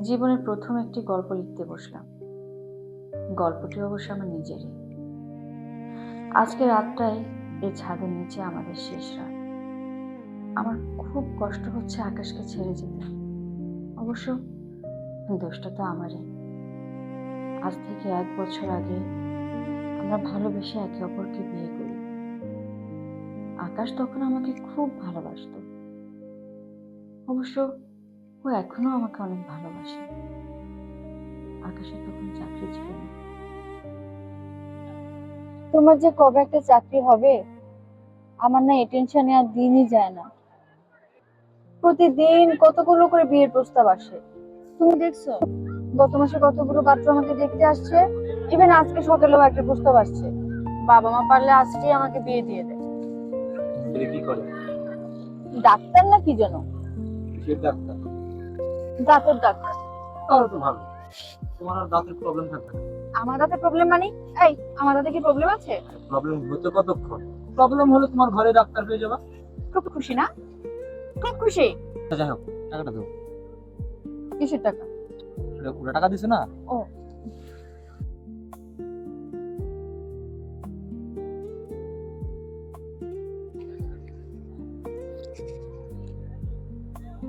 জীবনের প্রথম একটি গল্প লিখতে বসলাম। গল্পটি অবশ্য আমার নিজেরই। আজকে রাতটাই এই ছাদের নিচে আমাদের শেষ রাত। আমার খুব কষ্ট হচ্ছে আকাশকে ছেড়ে যেতে। অবশ্য দোষটা তো আমারই। আজ থেকে 1 বছর আগে আমরা ভালোবেসে একে অপরকে বিয়ে করি। আকাশ তখন আমাকে খুব ভালোবাসতো। অবশ্য ও এখনো আমাকে অনেক ভালোবাসে। আকাশের তখন চাকরি ছিল না। তোমার যে কবে একটা চাকরি হবে, আমার না এই টেনশনে আর দিনই যায় না। প্রতিদিন কতগুলো করে বিয়ের প্রস্তাব আসে। তুমি দেখছো গত মাসে কতগুলো পাত্র আমাকে দেখতে আসছে। ইভেন আজকে সকালেও একটা প্রস্তাব আসছে। বাবা মা পারলে আজকেই আমাকে বিয়ে দিয়ে দেয়। ছেলে কি করে? ডাক্তার না কি যেন, কিসের ডাক্তার? দাঁতের ডাক্তার। তাহলে তো ভালো। তোমার আর দাঁতের প্রবলেম থাকবে না। আমার দাঁতে প্রবলেম মানে? এই, আমার দাঁতে কি প্রবলেম আছে? প্রবলেম হতে কতক্ষণ? প্রবলেম হলে তোমার ঘরে ডাক্তার পেয়ে যাবা। খুব খুশি না? খুব খুশি। যাই হোক, টাকাটা দাও। কিসের টাকা? ওরা টাকা দিছে না? ও,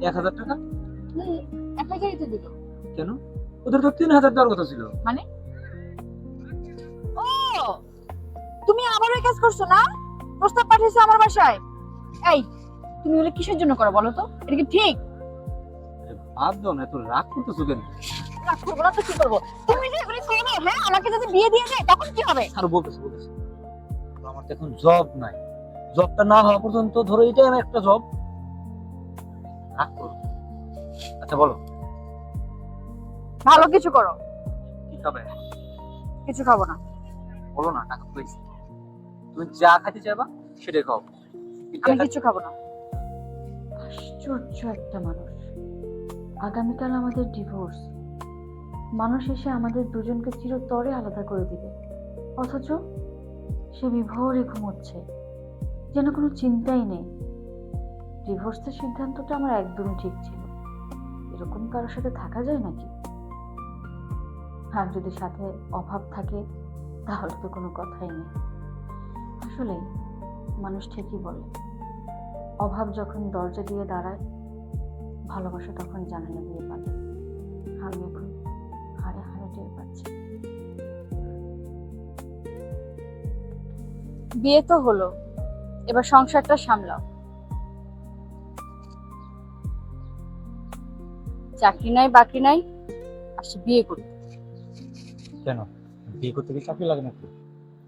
1000 টাকা? এক হাজারই তো দিল। কেন? ওদের তো 3000 দেওয়ার কথা ছিল। মানে? ও, তুমি আবারও এই কাজ করছো না? প্রস্তাব পাঠিয়েছো আমার বাসায়। এই, তুমি বলে কিসের জন্য করো বলো তো? এটা কি ঠিক? বাদ দাও না, এত রাগ করতেছো কেন? রাগ করবো না তো কি করবো? তুমি যে এগুলি করো, হ্যাঁ, আমাকে যদি বিয়ে দিয়ে দেয় তখন কি হবে? আর বলতেছো। আমার তো এখন জব নাই। জবটা না হওয়া পর্যন্ত ধরো এটাই আমার একটা জব। রাগ করো। আচ্ছা বলো, ভালো কিছু করো। কি খাবে? কিছু খাবো না। বলো না, টাকা পেয়েছি। তুমি যা খাইতে চাইবা সেটাই খাও। আমি কিছু খাবো না। আশ্চর্য একটা মানুষ। আগামীকাল আমাদের ডিভোর্স। মানুষ এসে আমাদের দুজনকে চিরতরে আলাদা করে দিবে, অথচ সে বিভোরে ঘুমোচ্ছে, যেন কোনো চিন্তাই নেই। ডিভোর্সের সিদ্ধান্তটা আমার একদমই ঠিক ছিল। এরকম কারোর সাথে থাকা যায় নাকি? আর যদি সাথে অভাব থাকে তাহলে তো কোনো কথাই নেই। আসলে মানুষ ঠিকই বলে, অভাব যখন দরজা দিয়ে দাঁড়ায়, ভালোবাসা তখন জানালা দিয়ে পালায়। আমি এখন হাড়ে হাড়ে টের পাচ্ছি। বিয়ে তো হলো, এবার সংসারটা সামলাও। চাকরি নাই বাকরি নাই, আসছে বিয়ে করতে। কেন? বিয়ে করতে কি চাকরি লাগে নাকি?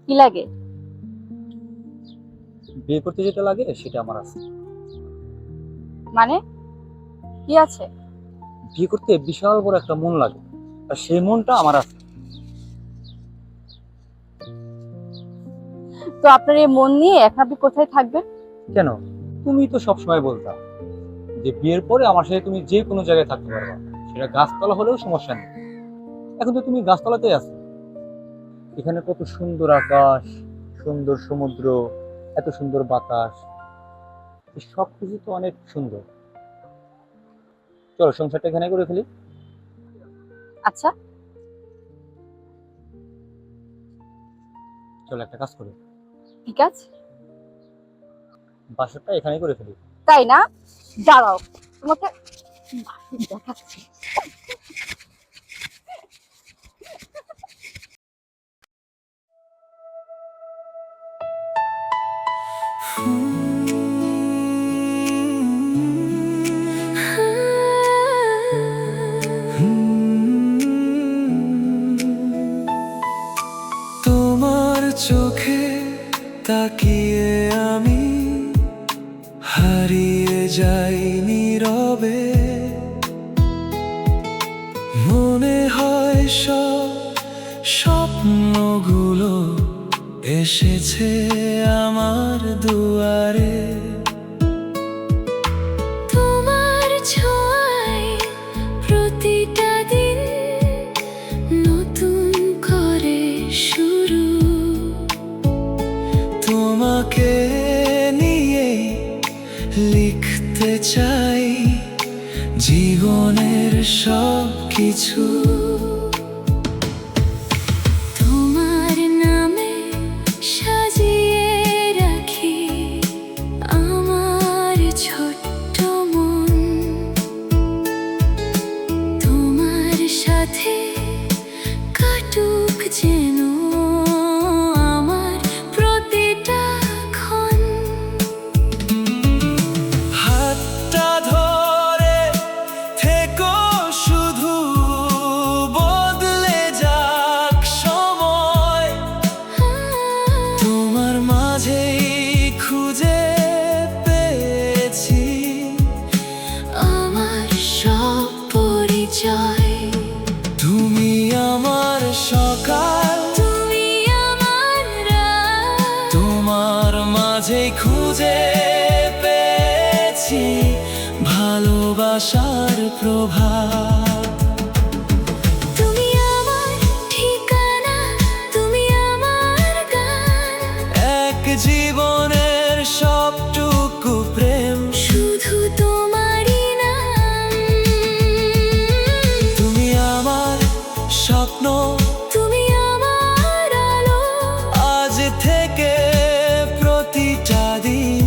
কি লাগে? বিয়ে করতে যেটা লাগে সেটা আমার আছে। মানে কি আছে? বিয়ে করতে বিশাল বড় একটা মন লাগে, আর সেই মনটা আমার আছে। তো আপনার এই মন নিয়ে এখন আপনি কোথায় থাকবেন? কেন? তুমি তো সবসময় বলতা যে বিয়ের পরে আমার সাথে তুমি যে কোনো জায়গায় থাকতে পারবা, সেটা গাছতলা হলেও সমস্যা নেই। এখন তো তুমি গাছতলাতেই আছো। এখানে কত সুন্দর আকাশ, সুন্দর সমুদ্র, এত সুন্দর বাতাস, এই সবকিছু তো অনেক সুন্দর। চলো সংসারটা এখানে করে ফেলি। আচ্ছা, চলো একটা কাজ করি, ঠিক আছে। বাসরটা এখানে করে ফেলি। তাই না? দাঁড়াও, তোমাকে দেখাচ্ছি। তোমার চোখে তাকিয়ে আমি হারিয়ে যাই নীরবে। মনে হয় সব স্বপ্নগুলো এসেছে আমার দুয়ারে। তোমার ছোঁয়ায় প্রতিটা দিন নতুন করে শুরু। তোমাকে নিয়ে লিখতে চাই জীবনের সব কিছু তোমার নামে সাজিয়ে রাখি আমার ছোট্ট মন, তোমার সাথে কাটুক যেন আমার প্রতিটা ক্ষণ। হাতটা ধরে থেকো শুধু, বদলে যাক সময়, তোমার মাঝেই খুঁজে পেয়েছি আমার সব পরিচয়, তুমি আমার সকাল, তুমি আমার রাত, তোমার মাঝেই খুঁজে পেয়েছি ভালোবাসার প্রভাব। তুমি আমার ঠিকানা, তুমি আমার গান, এক জীবনের সবটুকু প্রেম, শুধু তোমারই নাম। তুমি আমার স্বপ্ন, তুমি আমার আলো, আজ থেকে প্রতিটা দিন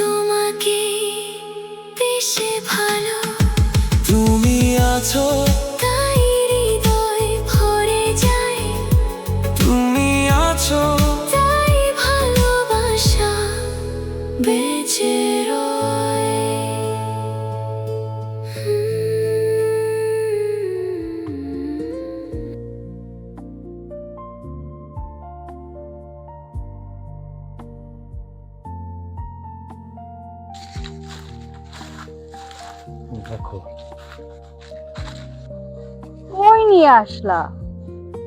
তোমাকে বেশি ভালো, তুমি আছো, তাই হৃদয় ভরে যায়, তুমি আছো, তাই ভালোবাসা বেঁচে রয়। দেখো কই নিয়ে আসলা?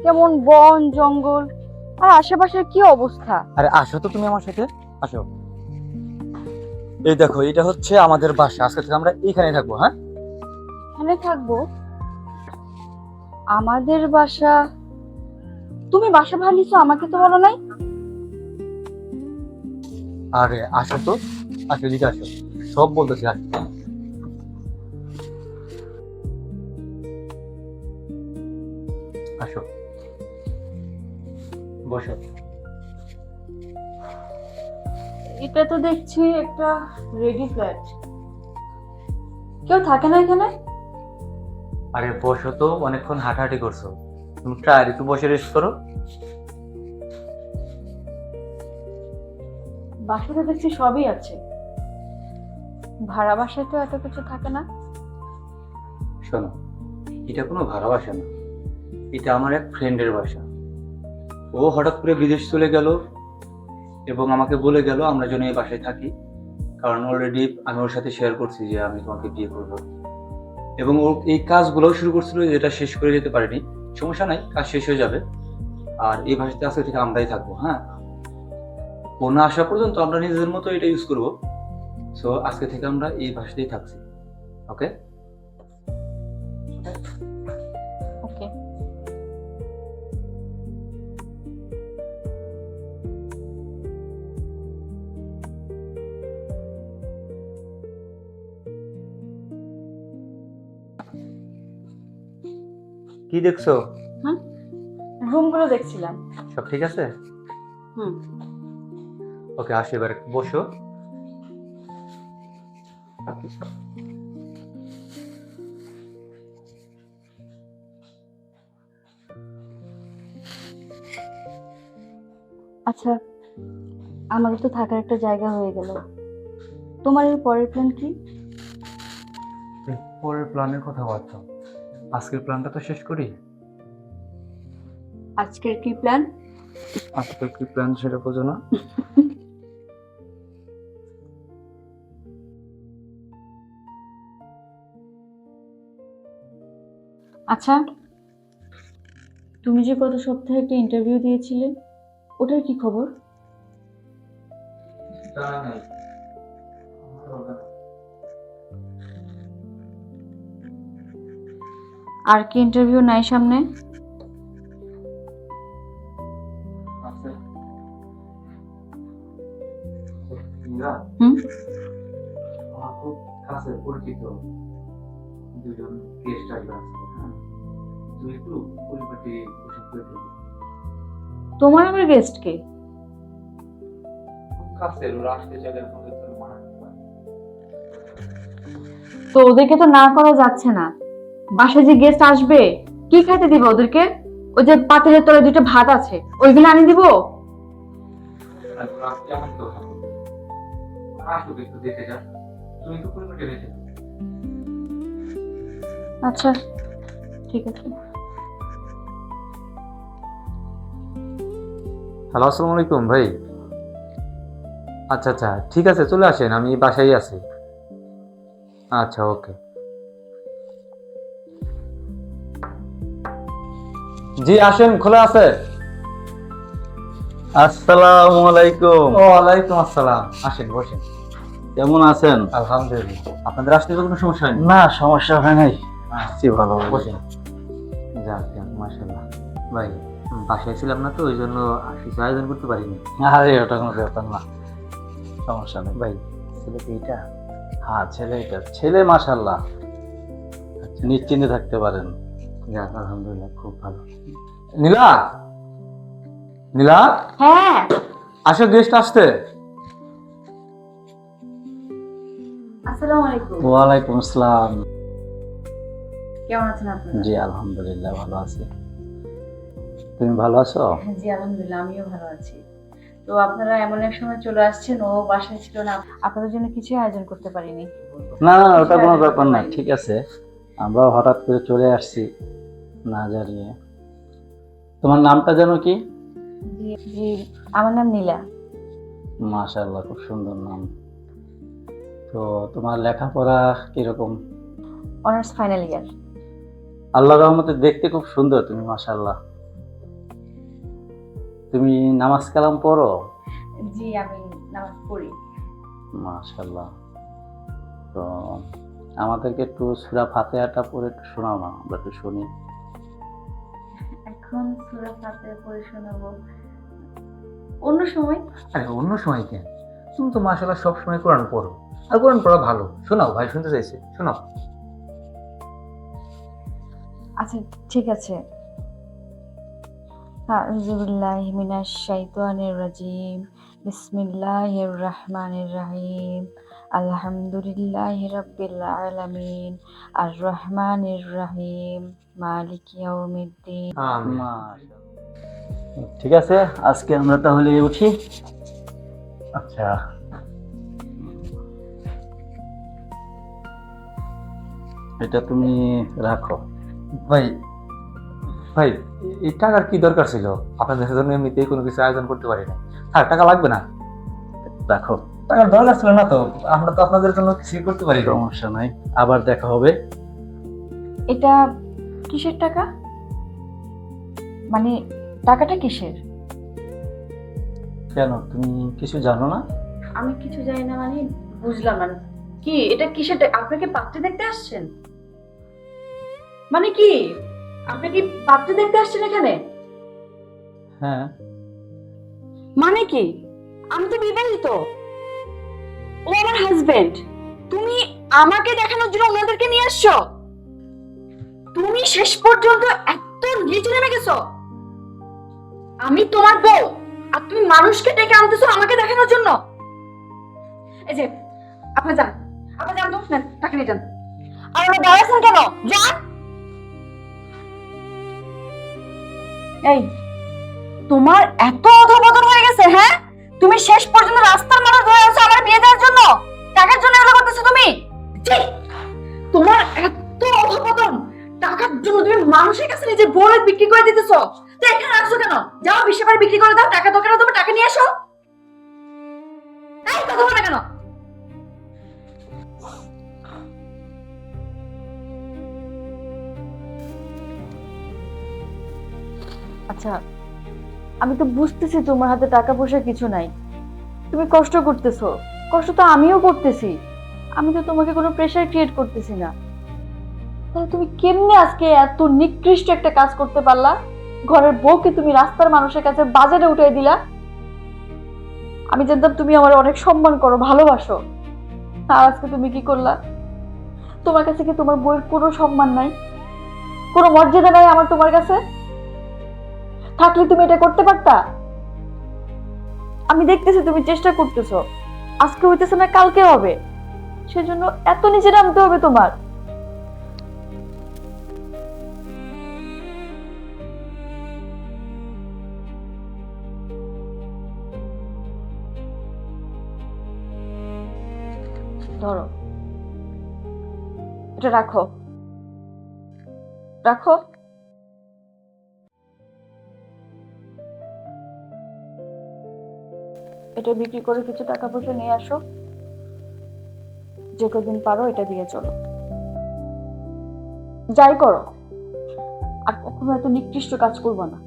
কেমন বন জঙ্গল, আর আশেপাশের কি অবস্থা? আরে আসো তো তুমি আমার সাথে, আসো। এই দেখো, এটা হচ্ছে আমাদের বাসা। আজকে থেকে আমরা এইখানে থাকবো। হ্যাঁ, এখানে থাকবো? আমাদের বাসা? তুমি বাসা ভাড়া নিছো, আমাকে তো বলো নাই। আরে আসো তো, আসো, এদিকে আসো, সব বলতেছি। আসো, আসো, বসো। এটা তো দেখছি একটা রেডি ফ্ল্যাট, কেউ থাকে না এখানে? আরে বসো তো, অনেকক্ষণ হাঁটাহাঁটি করছো, তুমি ট্রাই একটু বসে রেস্ট করো। বাসাতে দেখছি সবই আছে, ভাড়া বাসায় তো এত কিছু থাকে না। শোনো, এটা কোনো ভাড়া বাসা না, এটা আমার এক ফ্রেন্ডের বাসা। ও হঠাৎ করে বিদেশ চলে গেল এবং আমাকে বলে গেল আমরা যেন এই বাসায় থাকি, কারণ অলরেডি আমি ওর সাথে শেয়ার করছি যে আমি তোমাকে বিয়ে করব, এবং ও এই কাজগুলোও শুরু করছিল, যেটা শেষ করে যেতে পারেনি। সমস্যা নাই, কাজ শেষ হয়ে যাবে। আর এই বাসাতে আজকে থেকে আমরাই থাকবো। হ্যাঁ, ও না আসা পর্যন্ত আমরা নিজেদের মতো এটা ইউজ করবো। সো আজকে থেকে আমরা এই বাসাতেই থাকছি। ওকে? ওকে। কি দেখছো? রুমগুলো দেখছিলাম। সব ঠিক আছে? হুম। ওকে, আসো, এবার বসো। আচ্ছা, আমাদের তো থাকার একটা জায়গা হয়ে গেল, তোমার এর পরের প্ল্যান কি? পরের প্ল্যানের কথা ভাবতাম, আজকের প্ল্যানটা তো শেষ করি। আজকের কি প্ল্যান? আজকের কি প্ল্যান সেটা বোঝো না? আচ্ছা, তুমি যে গত সপ্তাহে একটা ইন্টারভিউ দিয়েছিলে, ওটার কি খবর? আর কি ইন্টারভিউ নাই সামনে? ইন্দ্রা, হুম? আমার খুব কাছের পরিচিত গেস্ট আসবে আজকে, হ্যাঁ তুই একটু পরিপাটি পোশাক পরে ফেলবি। তোমার আমার গেস্ট কে? কাছের ওরা আসতে চাইলে এখন তো তোর মানা করতে পারে। তো ওদেরকে তো না করা যাচ্ছে না। বাসায় যে গেস্ট আসবে কি খাইতে দিবে ওদেরকে? ওই যে পাতিলের তলায় দুটো ভাত আছে, ওইগুলো আনি দিব? আর ওরা কেমন তো খাবো, আসুক একটু দেখে যা, তুমি একটু পরিপাটি রেখে দিও। আচ্ছা ঠিক আছে। হ্যালো, আসসালামু আলাইকুম ভাই। আচ্ছা আচ্ছা ঠিক আছে, চলে আসেন, আমি বাসায় আছি। আচ্ছা ওকে। জি আসেন, খোলা আছে। আসসালামু আলাইকুম। ওয়ালাইকুম আসসালাম, আসেন বসেন। কেমন আছেন? আলহামদুলিল্লাহ, আপনাদের আসতে তো কোনো সমস্যা হয়নি? না, সমস্যা হয় নাই, আসছি ভালো। বসেন। যাক যাক, মাশাআল্লাহ। ভাই বাসায় ছিলাম না তো, ওই জন্য কিছু আয়োজন করতে পারিনি। আরে ওটা কোনো ব্যাপার না, সমস্যা নেই। ভাই ছেলে কি এটা? হ্যাঁ ছেলে, এটা ছেলে মাশাআল্লাহ, আচ্ছা নিশ্চিন্তে থাকতে পারেন। যাক আলহামদুলিল্লাহ, খুব ভালো। নীলা, নীলা হ্যাঁ আসো, গেস্ট আসতে। আসসালামু আলাইকুম। ওয়ালাইকুম আসসালাম। কেমন আছেন আপনারা? জি আলহামদুলিল্লাহ ভালো আছি, তুমি ভালো আছো? জি আলহামদুলিল্লাহ, আমিও ভালো আছি। তো আপনারা এমন এক সময় চলে আসছেন, ও বাসায় ছিল না, আপনাদের জন্য কিছু আয়োজন করতে পারিনি। না না ওটা কোনো ব্যাপার না, ঠিক আছে, আমরাও হঠাৎ করে চলে আসছি না জানিয়ে। তোমার নামটা জানো কি? জি জি, আমার নাম নীলা। মাশাআল্লাহ, খুব সুন্দর নাম। তো তোমার লেখাপড়া কিরকম? Honours final year. আল্লাহর রহমতে দেখতে খুব সুন্দর তুমি, মাশাআল্লাহ। তুমি নামাজ কালাম পড়ো? জি আমি নামাজ পড়ি। মাশাআল্লাহ। তো আমাদেরকে একটু সূরা ফাতিহাটা পড়ে একটু শোনাও না, আমরা একটু শুনি। এখন সূরা ফাতিহা পড়ে শোনাবো অন্য সময়। আরে অন্য সময় কেন, তুমি তো মাশাআল্লাহ সব সময় কোরআন পড়ো, আর কোরআন পড়া ভালো। শোনাও ভাই, শুনতে চাইছে, শোনাও। আচ্ছা ঠিক আছে। আউযু বিল্লাহি মিনাশ শাইতানির রাজিম। বিসমিল্লাহির রহমানির রহিম। আলহামদুলিল্লাহি রাব্বিল আলামিন। আর রহমানির রহিম। মালিকি ইয়াউমিদ্দিন। মাশাআল্লাহ। ঠিক আছে, আজকে আমরা তাহলে উঠি। আচ্ছা, এটা তুমি রাখো। ভাই ভাই এই টাকার কি দরকার ছিল? আপনাদের জন্য এমনিতেই কোনো কিছু আয়োজন করতে পারি না। আর টাকা লাগবে না, রাখো, টাকার দরকার ছিল না তো, আমরা তো আপনাদের জন্য কিছু করতে পারি না। সমস্যা নাই, আবার দেখা হবে। এটা কিসের টাকা? মানে টাকাটা কিসের? কেন, তুমি কিছু জানো না? আমি কিছু জানি না মানে বুঝলাম না। কি এটা কিসের টাকা? আপনি কি পাত্রী দেখতে আসছেন? মানে কি আপনি কি পাত্রী দেখতে আসছেন এখানে? হ্যাঁ। মানে কি? আমি তো বিবাহিত, ও আমার হাজবেন্ড। তুমি আমাকে দেখানোর জন্য ওনাদেরকে নিয়ে আসছো? তুমি শেষ পর্যন্ত এত নিচে নেমে গেছো? আমি তোমার বউ, আর তুমি মানুষকে ডেকে আনতেছো আমাকে দেখানোর জন্য? এই যে আপনি যান, আপনি যান তো, নেন, টাকা নিয়ে যান। আর আপনি দাঁড়াচ্ছেন কেন? যান। এই তোমার এত অধপতন হয়ে গেছে, হ্যাঁ? তুমি শেষ পর্যন্ত রাস্তার মানুষ ধরে আছো আমার বিয়ে দেওয়ার জন্য, টাকার জন্য এগুলো করতেছো তুমি? ছি! তোমার এত অধপতন, টাকার জন্য তুমি মানুষের কাছে নিজের বোনের বিক্রি করে দিতেছো। তো এখানে আসছো কেন? যাও বিশ্বে বাড়ি বিক্রি করে দাও, টাকা দরকার, তুমি টাকা নিয়ে এসো। এই কথা বলে কেন? আচ্ছা আমি তো বুঝতেছি তোমার হাতে টাকা পয়সা কিছু নাই, তুমি কষ্ট করতেছো, কষ্ট তো আমিও করতেছি। আমি তো তোমাকে কোনো প্রেশার ক্রিয়েট করতেছি না। তাহলে তুমি কেমনে আজকে এত নিকৃষ্ট একটা কাজ করতে পারলা? ঘরের বউকে তুমি রাস্তার মানুষের কাছে বাজারে উঠিয়ে দিলা। আমি জানতাম তুমি আমার অনেক সম্মান করো, ভালোবাসো, আর আজকে তুমি কি করলা? তোমার কাছে কি তোমার বইয়ের কোনো সম্মান নাই, কোনো মর্যাদা নাই আমার তোমার কাছে? থাকলে তুমি এটা করতে পারতা? আমি দেখতেছি তুমি চেষ্টা করতেছো, আজকে হইতেছে না কালকে হবে, সেজন্য এত নিচে নামতে হবে তোমার? ধরো, এটা রাখো, রাখো। এটা বিক্রি করে কিছু টাকা পয়সা নিয়ে আসো, যে কদিন পারো এটা দিয়ে চলো, যাই করো, আর কখনো এত নিকৃষ্ট কাজ করবো না।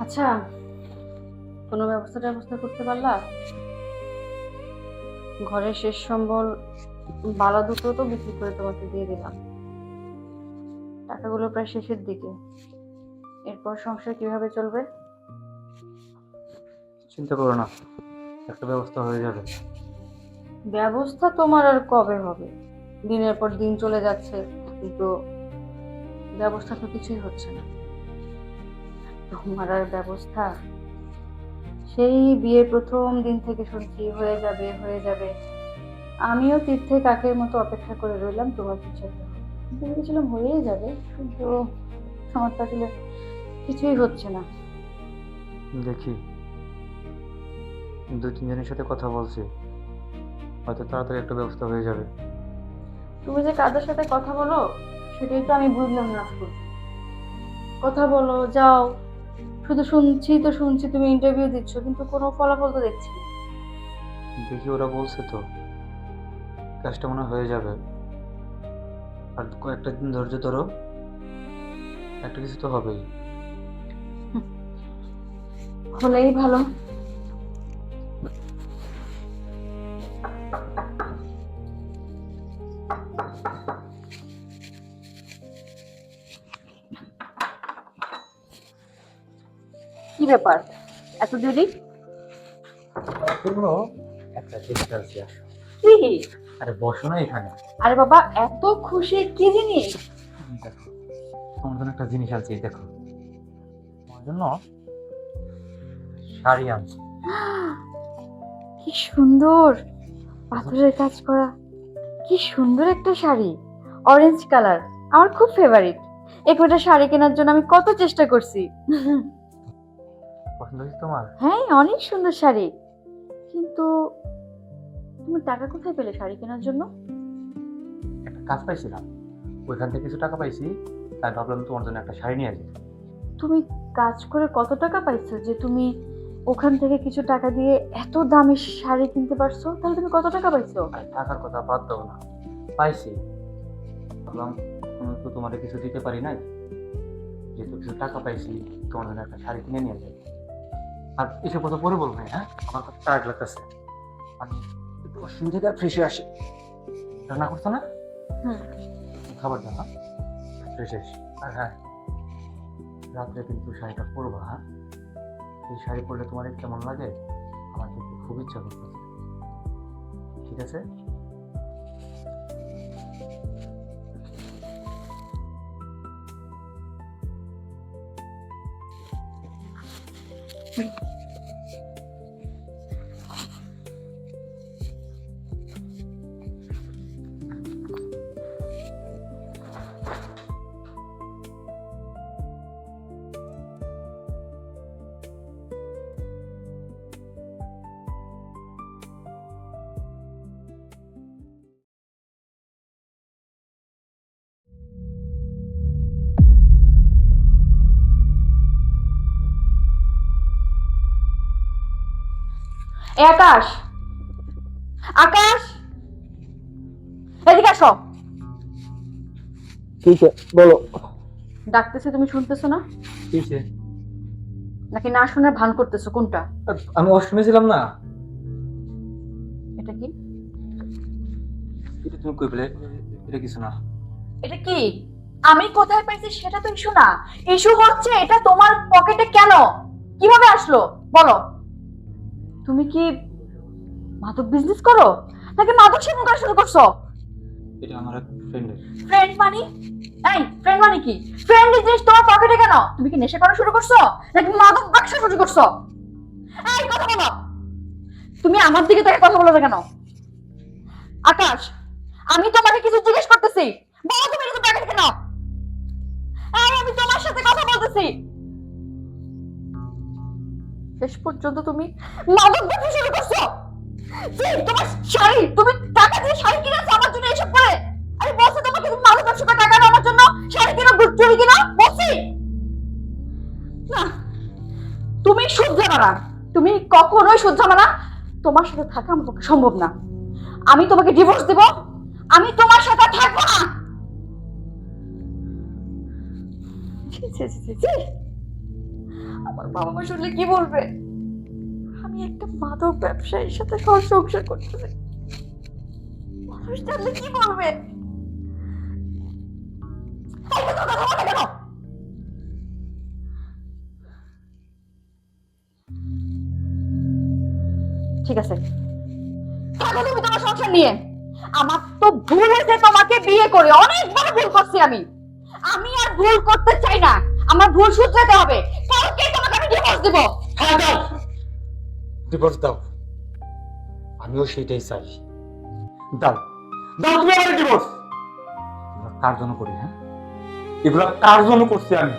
আচ্ছা, কোনো ব্যবস্থা করতে পারলা? ঘরের শেষ সম্বল বালা দুটো তো বিক্রি করে তোমাকে দিয়ে দিলাম, টাকাগুলো প্রায় শেষের দিকে, এরপর সংসার কিভাবে চলবে? চিন্তা করো না, একটা ব্যবস্থা হয়ে যাবে। ব্যবস্থা তোমার আর কবে হবে? দিনের পর দিন চলে যাচ্ছে, কিন্তু ব্যবস্থা তো কিছুই হচ্ছে না। তোমার আর ব্যবস্থা? সেই বিয়ের প্রথম দিন থেকে শুনছি হয়ে যাবে হয়ে যাবে, আমিও তীর্থে কাকের মতো অপেক্ষা করে রইলাম তোমার পিছনে, ভেবেছিলাম হয়েই যাবে, কিন্তু আমার তো আসলে কিছুই হচ্ছে না। দেখি, 2-3 জনের সাথে কথা বলছি, হয়তো তাড়াতাড়ি একটা ব্যবস্থা হয়ে যাবে। তুমি যে কাদের সাথে কথা বলো সেটাই তো আমি বুঝলাম না আজকুল। কথা বলো, যাও, শুধু শুনছি তুমি ইন্টারভিউ দিচ্ছ, কিন্তু কোনো ফলাফল তো দেখছি না। দেখি, ওরা বলছে তো কাজটা মনে হয় হয়ে যাবে, আর কয়েকটা দিন ধৈর্য ধরো, একটা কিছু তো হবেই। হলেই ভালো। কি ব্যাপার, এত দেরি? একটা জিনিস আছে, আসো। কি? আরে বসো না এখানে। আরে বাবা, এত খুশি কি জিনিস? দেখো, তোমার জন্য একটা জিনিস আছে, এই দেখো, তোমার জন্য শাড়ি আনছি। কি সুন্দর, পাথরের কাজ করা, কি সুন্দর একটা শাড়ি, অরেঞ্জ কালার, আমার খুব ফেভারিট। একটা শাড়ি কেনার জন্য আমি কত চেষ্টা করছি। পছন্দ হয়েছে তোমার? হ্যাঁ, অনেক সুন্দর শাড়ি, কিন্তু তুমি টাকা কোথায় পেলে শাড়ি কেনার জন্য? একটা কাজ পাইছিলাম, ওইখান থেকে কিছু টাকা পাইছি, তাই ভাবলাম তোমার জন্য একটা শাড়ি নিয়ে আসি। তুমি কাজ করে কত টাকা পাইছো যে তুমি ওখান থেকে কিছু টাকা দিয়ে এত দামি শাড়ি কিনতে পারছো? তাহলে তুমি কত টাকা পাইছো? আর টাকার কথা বাদ দাও না, পাইছি, ভাবলাম তো তোমার কিছু দিতে পারি নাই, যেহেতু কিছু টাকা পাইছি, তোমার জন্য একটা শাড়ি কিনে নিয়ে যাই। আর এসব কথা পরে বলবো, হ্যাঁ, আমার কথা টায়ার্ড লাগতেছে, আমি ওয়াশরুম থেকে ফ্রেশ হয়ে আসি। রান্না করছো না? হুম। খাবার দাও, হ্যাঁ, ফ্রেশ হয়ে আসি। আর হ্যাঁ, রাত্রে কিন্তু শাড়িটা পরবা, হ্যাঁ, এই শাড়ি পরলে তোমার কেমন লাগে আমার কিন্তু খুব ইচ্ছা করতেছে, ঠিক আছে? এ আকাশ, আকাশ, এদিকে আসো। ঠিক আছে, বলো। ডাকতেছে, তুমি শুনতেছো না? ঠিক আছে, নাকি না শুনে ভান করতেছো? কোনটা? আমি অষ্টমে ছিলাম না। এটা কি? এটা তুমি কই পেলে? এটা কিছু না। এটা কি? আমি কোথায় পাইছি সেটা তো ইস্যু না। ইস্যু হচ্ছে এটা তোমার পকেটে কেন, কিভাবে আসলো বলো। তুমি কি মাদক বিজনেস করো নাকি মাদক সেবন করা শুরু করছো? এটা আমার এক ফ্রেন্ডের। ফ্রেন্ড মানে? এই ফ্রেন্ড মানে কি? ফ্রেন্ড জিনিস তোমার পকেটে কেন? তুমি কি নেশা করা শুরু করছো নাকি মাদক ব্যবসা শুরু করছো? এই কথা বলো। তুমি আমার দিকে তাকিয়ে কথা বলো না কেন? আকাশ, আমি তোমাকে কিছু জিজ্ঞেস করতেছি, বলো তুমি এরকম প্যাকেট কেন? এই আমি তোমার সাথে কথা বলতেছি। শেষ পর্যন্ত তুমি মাদক ব্যবসা শুরু করছো। তোমার শাড়ি, তুমি টাকা দিয়ে শাড়ি কিনেছো আমার জন্য এসব করে? আমি বলছি তোমাকে তুমি মাদক ব্যবসা করে টাকা দাও আমার জন্য, শাড়ি কিনো, চুড়ি কিনো, বলছি না? তুমি শুধরাবে না, তুমি কখনোই শুধরাবে না। তোমার সাথে থাকা আমার পক্ষে সম্ভব না। আমি তোমাকে ডিভোর্স দেব, আমি তোমার সাথে থাকবো না। ছি, ছি, ছি, ছি, ছি। আমার বাবা মা শুনলে কি বলবে? আমি একটা মাদক ব্যবসায়ীর সাথে ঘর সংসার করতেছি, মানুষ জানলে কি বলবে? এই কথা বলো না কেন? ঠিক আছে, থাকো তুমি তোমার সংসার নিয়ে। আমার তো ভুল হয়েছে তোমাকে বিয়ে করে, অনেকবার ভুল করছি আমি। আমি আর ভুল করতে চাই না, আমার ভুল শুধরাতে হবে। কালকে তোমাকে আমি ডিভোর্স দেব। হ্যাঁ, দাও, ডিভোর্স দাও। আমিও সেটাই চাই। দাও, দাও তুমি আমার ডিভোর্স। কার জন্য করি? হ্যাঁ, এগুলো কার জন্য করছি আমি?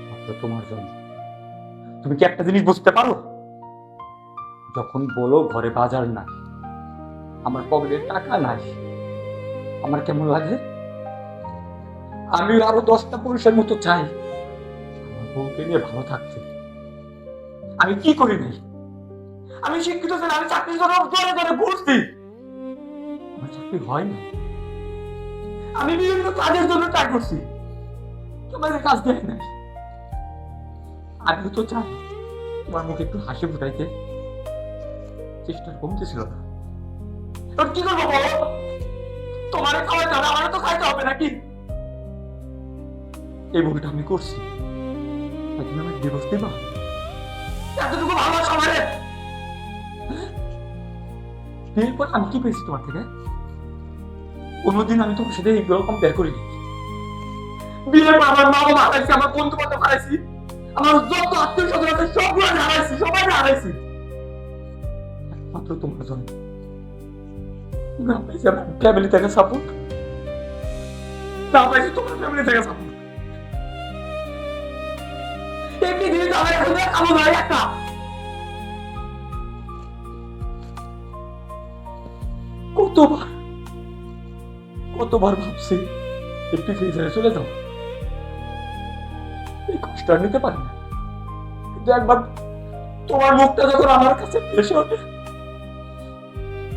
মাত্র তোমার জন্য। তুমি কি একটা জিনিস বুঝতে পারো? যখন বলো ঘরে বাজার নাই, আমার পকেটে টাকা নাই, আমার কেমন লাগে? আমি আরো 10টা পুরুষের মতো চাই আমার বউকে নিয়ে ভালো থাকতে। আমি কি করি নাই? আমি শিক্ষিত ছিলাম, আমি চাকরির জন্য দরে দরে ঘুরছি, আমার চাকরি হয় না। আমি বিভিন্ন কাজের জন্য ট্রাই করছি, তোমাদের কাজ দেয় নাই। আমি তো চাই তোমার মুখে একটু হাসি ফুটাইতে, চেষ্টা কমতে ছিল না। তোর কি করবো বলো? তোমার খাওয়াইতে হবে, আমারও তো খাইতে হবে নাকি? এই ভুলটা আমি করছি, তুমি আমাকে ডিভোর্স দিবা? এতটুকু ভালোবাসা আমারে? বিয়ের পর আমি কি পেয়েছি তোমার থেকে? কোনোদিন আমি তোমার সাথে এইগুলো কম্পেয়ার করিনি। বিয়ের পর আমার মা বাবা হারাইছি, আমার বন্ধু বান্ধব হারাইছি, আমার যত আত্মীয় স্বজন আছে সবগুলো হারাইছি, সবাই হারাইছি মাত্র তোমার জন্য। না পাইছি আমার ফ্যামিলি থেকে সাপোর্ট, না পাইছি তোমার ফ্যামিলি থেকে সাপোর্ট। একটি জিনিস আমার এখন কামো নাই একটা। কতবার কতবার ভাবছি একটু ফ্রিজে চলে যাও, এই কষ্ট আর নিতে পারি না। কিন্তু একবার তোমার মুখটা যখন আমার কাছে ভেসে ওঠে,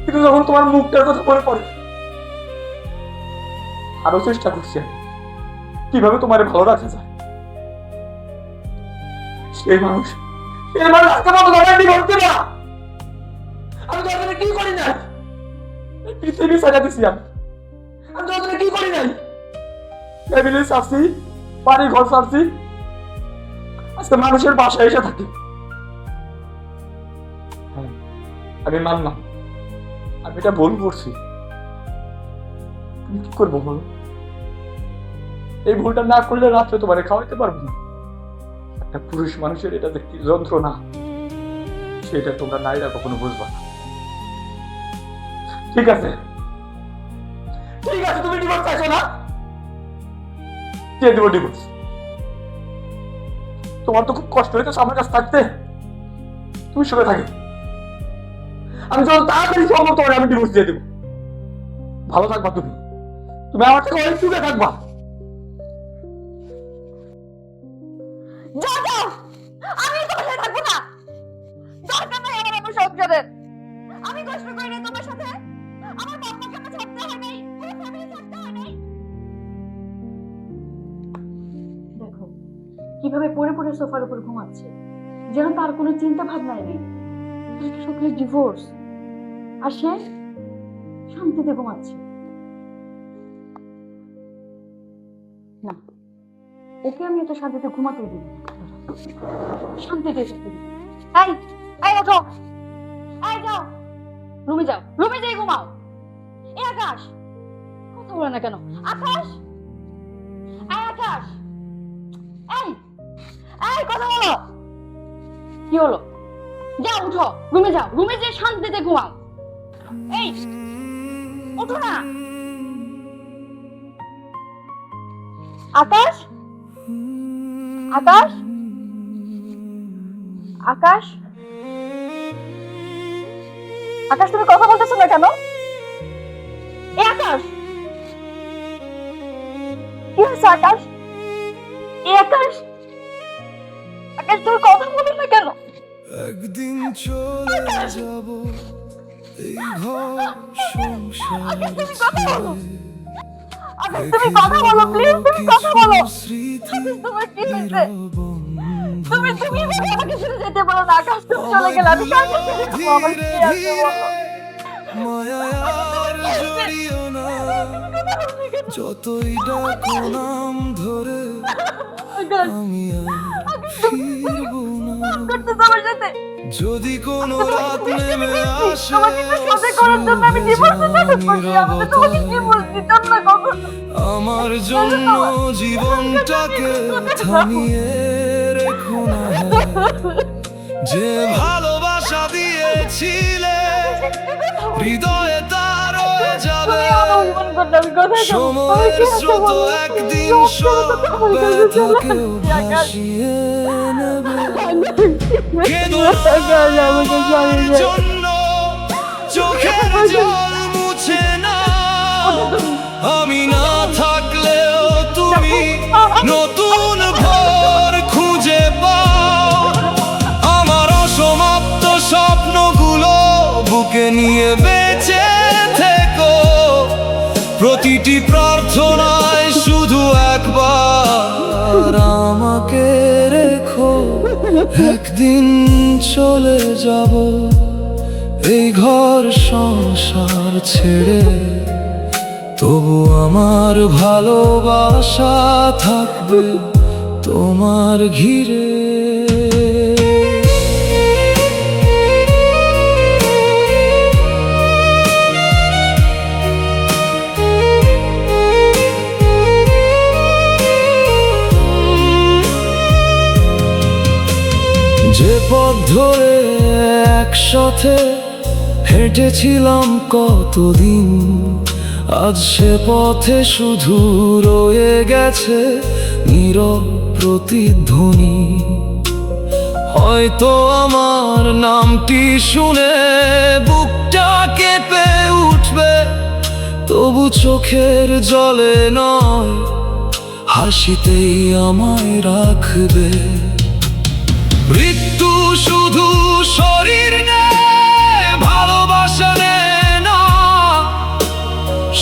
কিন্তু যখন তোমার মুখটার কথা মনে পড়ে, আরো চেষ্টা করছি আমি কিভাবে তোমার ভালো রাখা যায়। সেই মানুষ আজকে মতো ধরে বলতে না, আমি তোর কি করি না? পৃথিবী সাজা দিছি আমি তোর কি করি নাই? ফ্যামিলি সারছি, বাড়ি ঘর সারছি, আজকে মানুষের বাসায় এসে থাকি। আমি মানলাম আমি এটা ভুল করছি, তুমি কি করবো বলো? এই ভুলটা না করলে রাত্রে তোমারে খাওয়াইতে পারবো না। একটা পুরুষ মানুষের এটা যে কি যন্ত্রণা, সেটা তোমরা নারীরা কখনো বুঝবা না। ঠিক আছে, ঠিক আছে, তুমি ডিভোর্স চাইছো না? দিয়ে দেবো ডিভোর্স। তোমার তো খুব কষ্ট হইতেছে আমার কাছে থাকতে, তুমি সুখে থাকো। আমি যখন তাড়াতাড়ি সম্ভব তোমার আমি ডিভোর্স দিয়ে দেবো। ভালো থাকবা তুমি, তুমি আমার থেকে অনেক সুখে থাকবা। আমি তোমার সাথে থাকবো না, দরকার নাই আমার সংসারের। কিভাবে পড়ে পড়ে সোফার উপর ঘুমাচ্ছে, যেন তার কোনো চিন্তা ভাবনাই নেই। একটা সকলের ডিভোর্স, আর সে শান্তিতে ঘুমাচ্ছে। না, ওকে আমি এত শান্তিতে ঘুমাতে দিই, শান্তিতে থাকতে দিই। এই এই ওঠো, এই যাও রুমে যাও, রুমে যাই ঘুমাও। এই আকাশ, কথা বলে না কেন? আকাশ, এই আকাশ, এই এই কথা বলো। কি হলো? যাও উঠো, রুমে যাও, রুমে যেয়ে শান্তিতে ঘুমাও। এই ওঠো না। আকাশ, আকাশ, আকাশ, আকাশ, তুমি কথা বলতেছো না কেন? এই আকাশ, কি হয়েছে আকাশ? এই আকাশ, আকাশ, তুমি কথা বলো না কেন? একদিন চলে যাব এই ঘর সংসার আকাশ, তুমি কথা বলো। আকাশ, তুমি কথা বলো, প্লিজ, তুমি কথা বলো। আকাশ, তোমার কি হয়েছে? তুমি তুমি এভাবে আমাকে ছেড়ে যেতে বলো না আকাশ, তুমি চলে গেলে আমি কার কাছে যাবো? আমার কি আছে বলো? মায়ার জড়িও না, যতই ডাকো নাম ধরে আকাশ, আমি আর ফিরবো না। করতেছো আমার সাথে? যদি কোনো রাত নেমে আসে তোমাকে তো সাথে করার জন্য আমি ডিভোর্সের নাটক করছি, আমি তো তোমাকে ডিভোর্স দিতাম না কখনো। আমার জন্য জীবনটাকে থামিয়ে রেখো না, যে ভালোবাসা দিয়েছিলে হৃদয়ে তার রয়ে যাবে। তুমি আমার অভিমান করলে আমি কোথায় যাবো? আমি সময়ের কি আছে স্রোত বলো? একদিন সব সব কথা তো আমার কাছে চলে ব্যথাকেও আসছে, আকাশ। ভাসিয়ে নেবে। কেঁদো আকাশ, আমাকে আমার ছাড়িয়ে যাও। জন্য চোখের জল মুছে না, আমি না থাকলেও তুমি নতুন ভোর খুঁজে পাও। আমার অসমাপ্ত স্বপ্নগুলো বুকে নিয়ে বেঁচে থেকো, প্রতিটি প্রার্থনায় শুধু একবার আমাকে রেখো। একদিন চলে যাব এই ঘর সংসার ছেড়ে, তবু আমার ভালোবাসা থাকবে তোমার ঘিরে। যে পথ ধরে একসাথে হেঁটেছিলাম কতদিন, আজ সে পথে শুধু রয়ে গেছে নীরব প্রতিধ্বনি। হয়তো আমার নামটি শুনে বুকটা কেঁপে উঠবে, তবু চোখের জলে নয়, হাসিতেই আমায় রাখবে। মৃত্যু শুধু শরীর নেয়, ভালোবাসা নেয় না।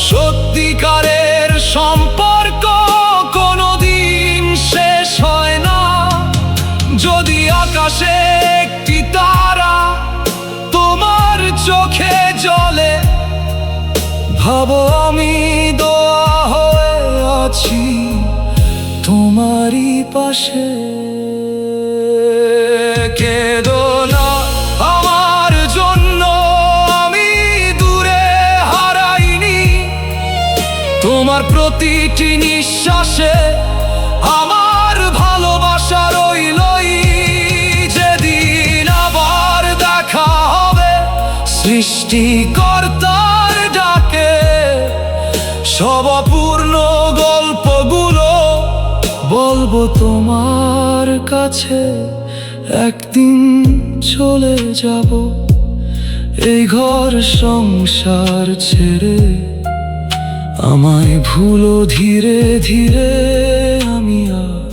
সত্যিকারের সম্পর্ক কোনোদিন শেষ হয় না। যদি আকাশে একটি তারা তোমার চোখে জ্বলে, ভাবো আমি দোয়া হয়ে আছি তোমারই পাশে। কেঁদো না আমার জন্য, আমি দূরে হারাইনি। তোমার প্রতিটি নিঃশ্বাসে আমার ভালোবাসা রইলই। যেদিন আবার দেখা হবে সৃষ্টিকর্তার ডাকে, সব অপূর্ণ গল্পগুলো বলবো তোমার কাছে। একদিন চলে যাব এই ঘর সংসার ছেড়ে, আমায় ভুলো ধীরে ধীরে, আমি আর